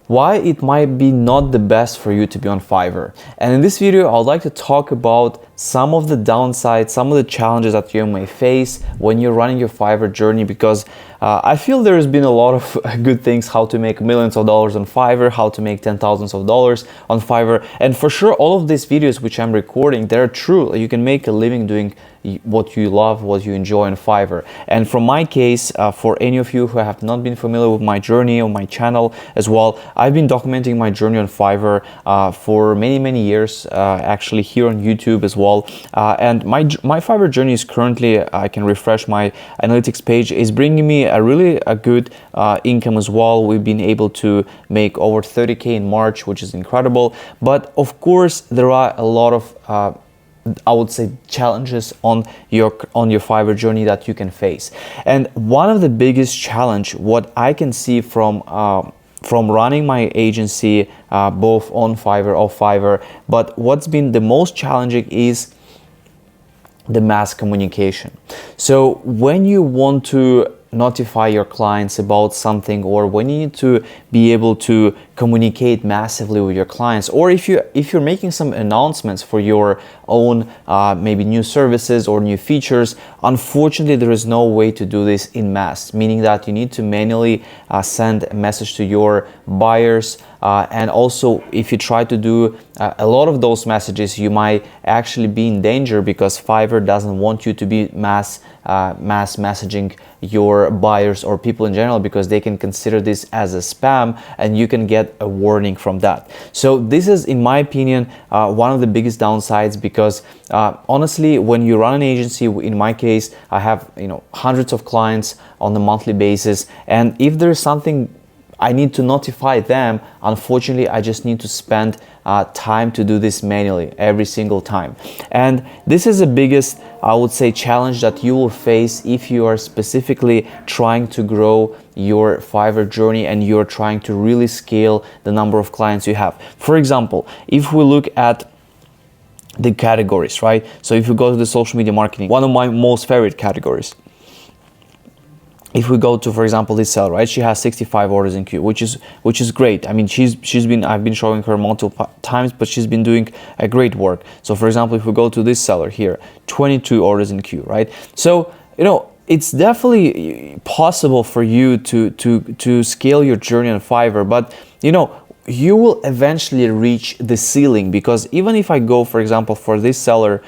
why it might be not the best for you to be on Fiverr. And in this video, I'd like to talk about some of the downsides, some of the challenges that you may face when you're running your Fiverr journey, because I feel there's been a lot of good things, how to make millions of dollars on Fiverr, how to make $10,000s on Fiverr. And for sure, all of these videos which I'm recording, they're true. You can make a living doing what you love, what you enjoy on Fiverr. And from my case, for any of you who have not been familiar with my journey on my channel as well, I've been documenting my journey on Fiverr for many years, actually here on YouTube as well. And my Fiverr journey is currently, I can refresh my analytics page, is bringing me a good income as well. We've been able to make over 30K in March, which is incredible. But of course, there are a lot of I would say challenges on your Fiverr journey that you can face. And one of the biggest challenge, what I can see from running my agency, both on Fiverr, off Fiverr, but what's been the most challenging is the mass communication. So when you want to notify your clients about something, or when you need to be able to communicate massively with your clients, or if you're making some announcements for your own maybe new services or new features, unfortunately there is no way to do this in mass, meaning that you need to manually send a message to your buyers, and also if you try to do a lot of those messages, you might actually be in danger, because Fiverr doesn't want you to be mass messaging your buyers or people in general, because they can consider this as a spam and you can get a warning from that. So this is, in my opinion, one of the biggest downsides, because honestly, when you run an agency, in my case, I have hundreds of clients on a monthly basis, and if there's something I need to notify them, unfortunately I just need to spend time to do this manually every single time. And this is the biggest, I would say, challenge that you will face if you are specifically trying to grow your Fiverr journey and you're trying to really scale the number of clients you have. For example, if we look at the categories, right? So if you go to the social media marketing, one of my most favorite categories, if we go to, for example, this seller, right? She has 65 orders in queue, which is great. I mean, I've been showing her multiple times, but she's been doing a great work. So for example, if we go to this seller here, 22 orders in queue, right? So, it's definitely possible for you to scale your journey on Fiverr, but you will eventually reach the ceiling, because even if I go, for example, for this seller,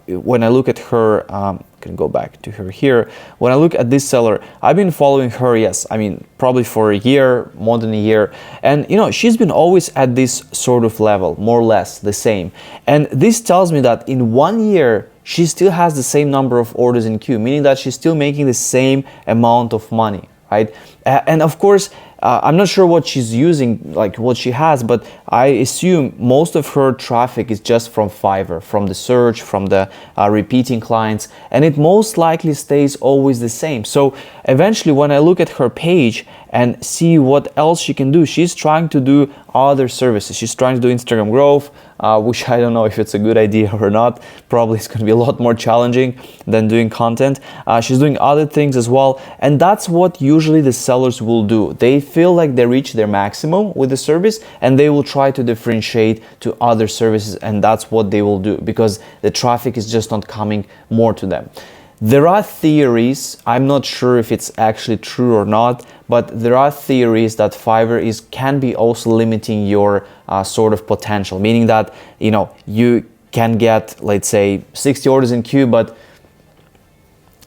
when I look at her, can go back to her here. When I look at this seller, I've been following her, yes, I mean, probably for a year, more than a year. And she's been always at this sort of level, more or less the same. And this tells me that in 1 year, she still has the same number of orders in queue, meaning that she's still making the same amount of money, right? And of course, I'm not sure what she's using, like what she has, but I assume most of her traffic is just from Fiverr, from the search, from the repeating clients, and it most likely stays always the same. So eventually, when I look at her page and see what else she can do, she's trying to do other services. She's trying to do Instagram growth, which I don't know if it's a good idea or not. Probably it's going to be a lot more challenging than doing content. She's doing other things as well, and that's what usually the sellers will do. They feel like they reach their maximum with the service, and they will try to differentiate to other services, and that's what they will do, because the traffic is just not coming more to them. There are theories, I'm not sure if it's actually true or not, but there are theories that Fiverr can be also limiting your sort of potential, meaning that you can get, let's say, 60 orders in queue, but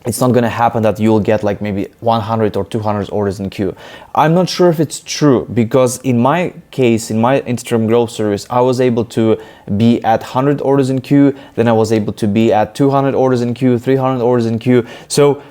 it's not going to happen that you'll get like maybe 100 or 200 orders in queue. I'm not sure if it's true, because in my case, in my Instagram growth service, I was able to be at 100 orders in queue, then I was able to be at 200 orders in queue, 300 orders in queue. So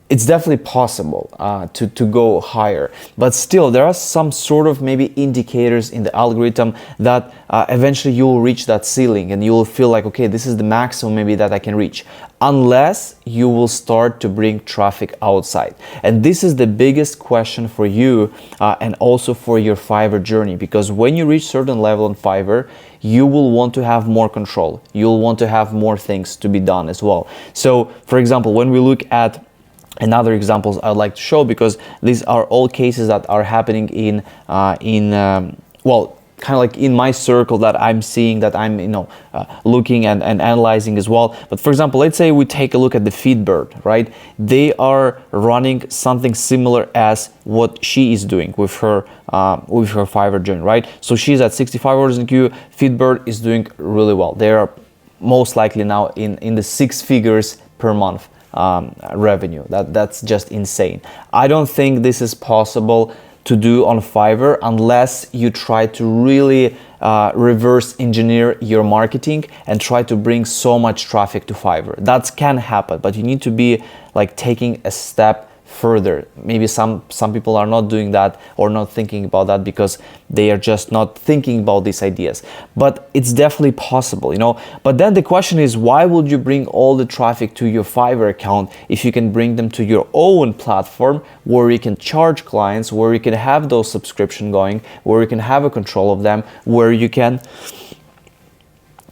it's definitely possible to go higher, but still there are some sort of maybe indicators in the algorithm that eventually you will reach that ceiling and you will feel like, okay, this is the maximum maybe that I can reach, unless you will start to bring traffic outside. And this is the biggest question for you and also for your Fiverr journey, because when you reach certain level on Fiverr, you will want to have more control. You'll want to have more things to be done as well. So for example, when we look at and other examples I'd like to show, because these are all cases that are happening in well, kind of like in my circle that I'm seeing, that I'm looking and analyzing as well. But for example, let's say we take a look at the Feedbird, right? They are running something similar as what she is doing with her Fiverr journey, right? So she's at 65 orders in queue. Feedbird is doing really well. They are most likely now in the 6 figures per month revenue. That's just insane. I don't think this is possible to do on Fiverr unless you try to really reverse engineer your marketing and try to bring so much traffic to Fiverr. That can happen, but you need to be like taking a step further. Maybe some people are not doing that or not thinking about that because they are just not thinking about these ideas. But it's definitely possible, But then the question is, why would you bring all the traffic to your Fiverr account if you can bring them to your own platform where you can charge clients, where you can have those subscription going, where you can have a control of them, where you can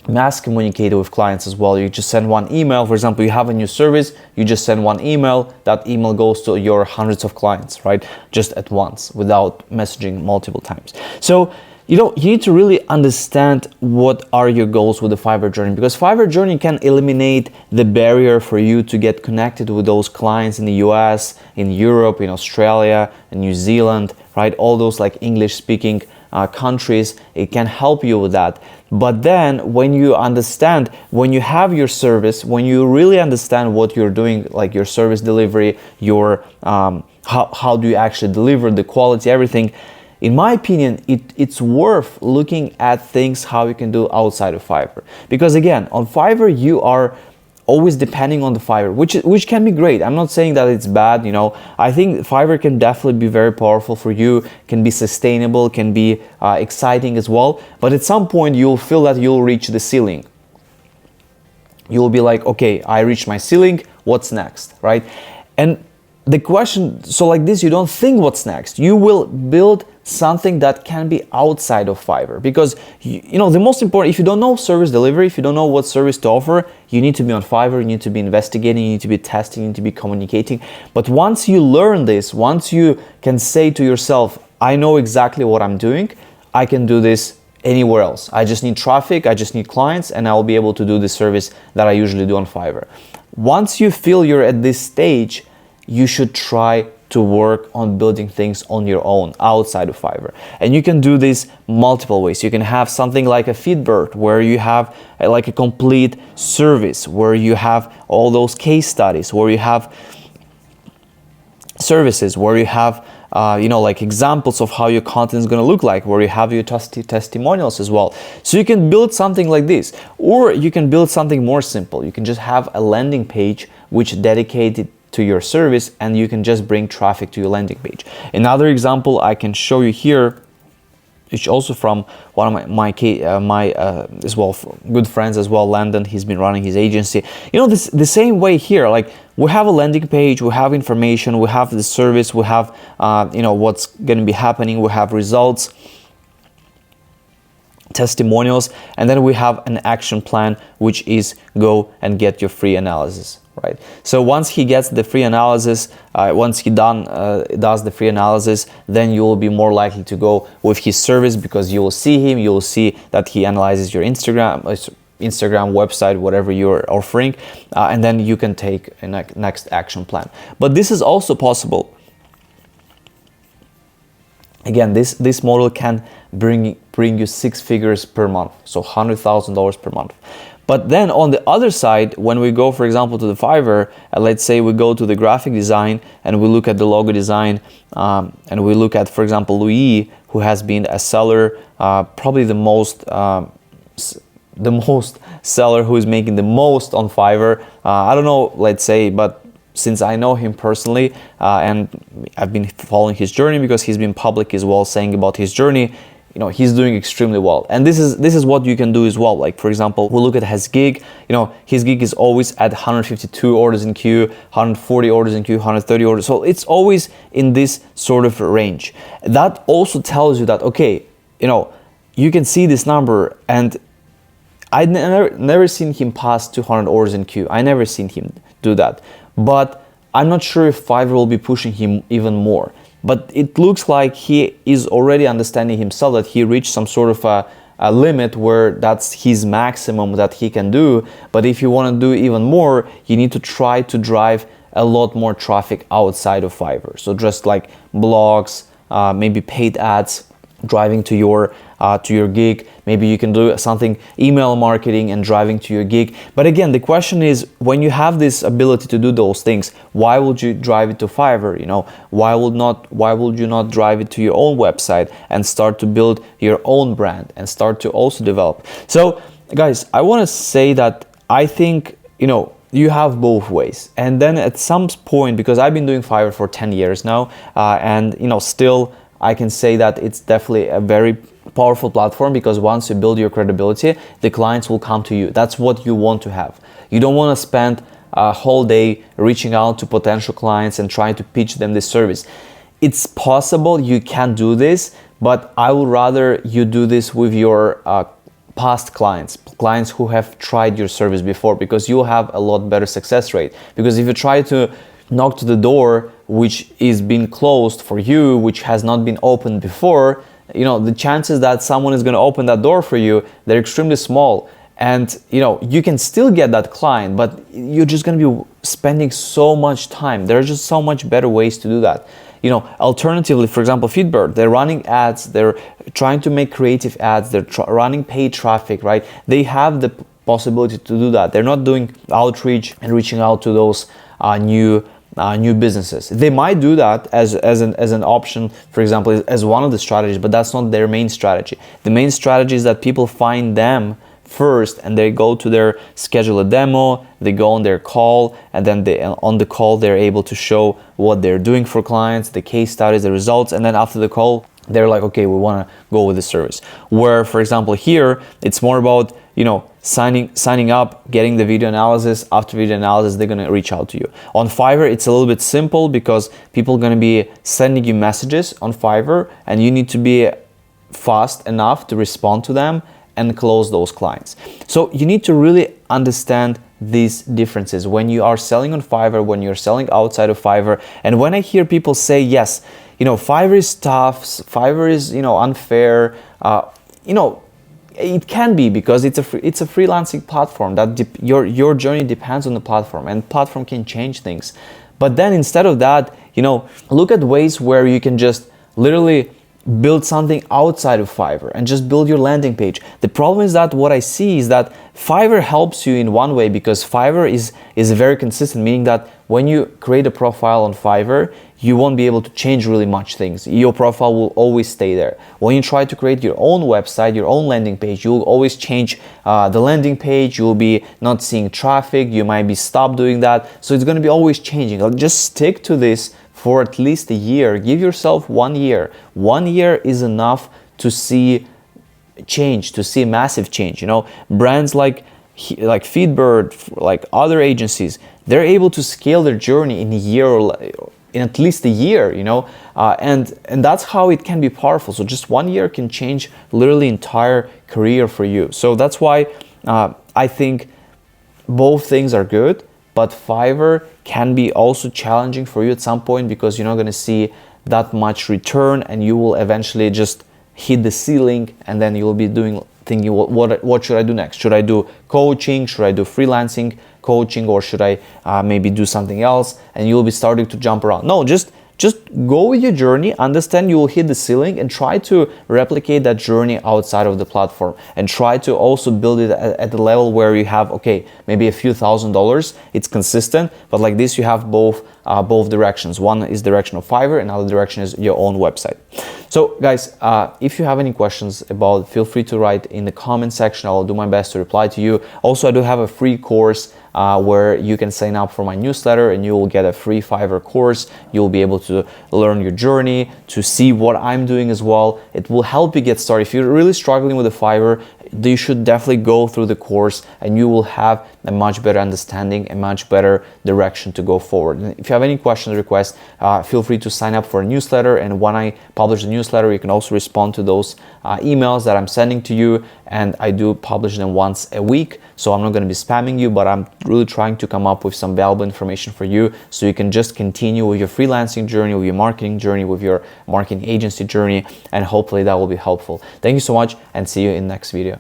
mass communicate with clients as well. You just send one email. For example, you have a new service, you just send one email, that email goes to your hundreds of clients, right? Just at once without messaging multiple times. So, you need to really understand what are your goals with the Fiverr journey, because Fiverr journey can eliminate the barrier for you to get connected with those clients in the US, in Europe, in Australia, in New Zealand, right? All those like English speaking countries. It can help you with that. But then when you understand, when you have your service, when you really understand what you're doing, like your service delivery, your how do you actually deliver the quality, everything, in my opinion, it's worth looking at things how you can do outside of Fiverr. Because again, on Fiverr you are always depending on the Fiverr, which can be great. I'm not saying that it's bad, I think Fiverr can definitely be very powerful for you, can be sustainable, can be exciting as well. But at some point you'll feel that you'll reach the ceiling. You'll be like, okay, I reached my ceiling, what's next, right? And the question, so like this, you don't think what's next. You will build something that can be outside of Fiverr, because the most important, if you don't know service delivery, if you don't know what service to offer, you need to be on Fiverr, you need to be investigating, you need to be testing, you need to be communicating. But once you learn this, once you can say to yourself, I know exactly what I'm doing, I can do this anywhere else. I just need traffic, I just need clients, and I'll be able to do the service that I usually do on Fiverr. Once you feel you're at this stage, you should try to work on building things on your own outside of Fiverr. And you can do this multiple ways. You can have something like a Feedbird, where you have like a complete service, where you have all those case studies, where you have services, where you have like examples of how your content is going to look like, where you have your testimonials as well. So you can build something like this, or you can build something more simple. You can just have a landing page which dedicated to your service, and you can just bring traffic to your landing page. Another example I can show you here, which also from one of my as well good friends as well, Landon. He's been running his agency. The same way here. Like, we have a landing page, we have information, we have the service, we have what's going to be happening, we have results, testimonials, and then we have an action plan, which is go and get your free analysis. Right. So once he gets the free analysis, once he does the free analysis, then you will be more likely to go with his service, because you will see him, you will see that he analyzes your Instagram website, whatever you're offering, and then you can take a next action plan. But this is also possible. Again, this model can bring you 6 figures per month, so $100,000 per month. But then on the other side, when we go, for example, to the Fiverr, let's say we go to the graphic design and we look at the logo design, and we look at, for example, Louis, who has been a seller, probably the most seller, who is making the most on Fiverr. I don't know, let's say, but since I know him personally, and I've been following his journey, because he's been public as well, saying about his journey, he's doing extremely well. And this is what you can do as well. Like, for example, we'll look at his gig. His gig is always at 152 orders in queue, 140 orders in queue, 130 orders. So it's always in this sort of range. That also tells you that, okay, you can see this number, and I'd never seen him pass 200 orders in queue. I never seen him do that. But I'm not sure if Fiverr will be pushing him even more. But it looks like he is already understanding himself that he reached some sort of a limit where that's his maximum that he can do. But if you want to do even more, you need to try to drive a lot more traffic outside of Fiverr. So just like blogs, maybe paid ads, driving to your gig. Maybe you can do something email marketing and driving to your gig. But again, the question is, when you have this ability to do those things, why would you drive it to Fiverr? You know, why would you not drive it to your own website and start to build your own brand and start to also develop? So guys, I want to say that I think, you know, you have both ways. And then at some point, because I've been doing Fiverr for 10 years now, and you know, still I can say that it's definitely a very powerful platform, because once you build your credibility, the clients will come to you. That's what you want to have. You don't want to spend a whole day reaching out to potential clients and trying to pitch them this service. It's possible you can do this, but I would rather you do this with your past clients who have tried your service before, because you'll have a lot better success rate. Because if you try to knock to the door which is being closed for you, which has not been opened before, you know, the chances that someone is going to open that door for you, they're extremely small. And you know, you can still get that client, but you're just going to be spending so much time. There are just so much better ways to do that. You know, alternatively, for example, Fiverr, they're running ads, they're trying to make creative ads, they're running paid traffic, right? They have the possibility to do that. They're not doing outreach and reaching out to those new businesses. They might do that as an option, for example, as one of the strategies, but that's not their main strategy. The main strategy is that people find them first and they go to their schedule a demo, they go on their call, and then on the call they're able to show what they're doing for clients, the case studies, the results, and then after the call they're like, okay, we want to go with the service. Where, for example, here it's more about, you know, signing up, getting the video analysis. After video analysis, they're going to reach out to you. On Fiverr, it's a little bit simple, because people are going to be sending you messages on Fiverr, and you need to be fast enough to respond to them and close those clients. So you need to really understand these differences when you are selling on Fiverr, when you're selling outside of Fiverr. And when I hear people say, yes, you know, Fiverr is tough, Fiverr is, you know, unfair, you know, it can be, because it's a freelancing platform that your journey depends on the platform, and platform can change things. But then instead of that, you know, look at ways where you can just literally build something outside of Fiverr and just build your landing page. The problem is that what I see is that Fiverr helps you in one way, because Fiverr is very consistent, meaning that when you create a profile on Fiverr, you won't be able to change really much things. Your profile will always stay there. When you try to create your own website, your own landing page, you'll always change the landing page. You'll be not seeing traffic. You might be stopped doing that. So it's going to be always changing. Just stick to this for at least a year. Give yourself 1 year. 1 year is enough to see change, to see massive change. You know, brands like Fiverr, like other agencies, they're able to scale their journey in a year, or in at least a year, you know, and that's how it can be powerful. So just 1 year can change literally entire career for you. So that's why I think both things are good, but Fiverr can be also challenging for you at some point, because you're not going to see that much return, and you will eventually just hit the ceiling, and then you'll be thinking, what should I do next? Should I do coaching? Should I do freelancing coaching? Or should I maybe do something else? And you'll be starting to jump around. No, just go with your journey, understand you will hit the ceiling, and try to replicate that journey outside of the platform, and try to also build it at the level where you have, okay, maybe a few $1,000s, it's consistent, but like this you have both directions. One is direction of Fiverr, another direction is your own website. So guys, if you have any questions about, feel free to write in the comment section. I'll do my best to reply to you. Also, I do have a free course where you can sign up for my newsletter, and you will get a free Fiverr course. You'll be able to learn your journey, to see what I'm doing as well. It will help you get started. If you're really struggling with the Fiverr, you should definitely go through the course, and you will have a much better understanding, a much better direction to go forward. And if you have any questions or requests, feel free to sign up for a newsletter, and when I publish the newsletter, you can also respond to those emails that I'm sending to you, and I do publish them once a week. So I'm not going to be spamming you, but I'm really trying to come up with some valuable information for you so you can just continue with your freelancing journey, with your marketing journey, with your marketing agency journey, and hopefully that will be helpful. Thank you so much, and see you in the next video.